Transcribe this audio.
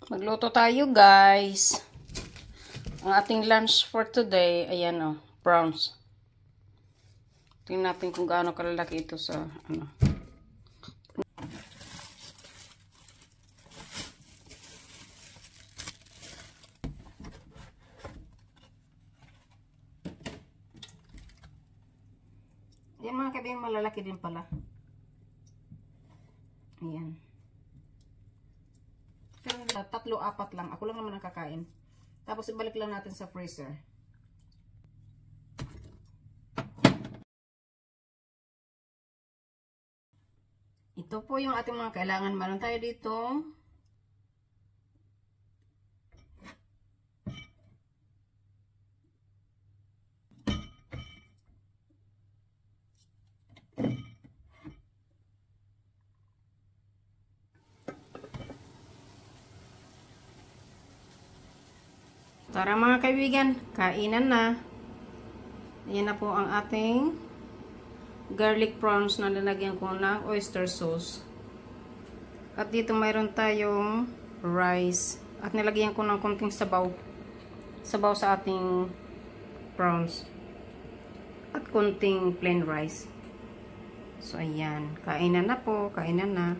Magluto tayo, guys. Ang ating lunch for today, ayan o, prawns. Tingnan natin kung gaano kalalaki ito sa, ano. Yan mga kaibigan, malalaki din pala. Ayan. Pero 3-4 lang. Ako lang naman ang kakain. Tapos ibalik lang natin sa freezer. Ito po yung ating mga kailangan. Meron tayo dito. Tara mga kaibigan, kainan na. Ayan na po ang ating garlic prawns na lalagyan ko ng oyster sauce. At dito mayroon tayong rice. At nilagyan ko ng konting sabaw. Sabaw sa ating prawns. At konting plain rice. So ayan, kainan na po, kainan na.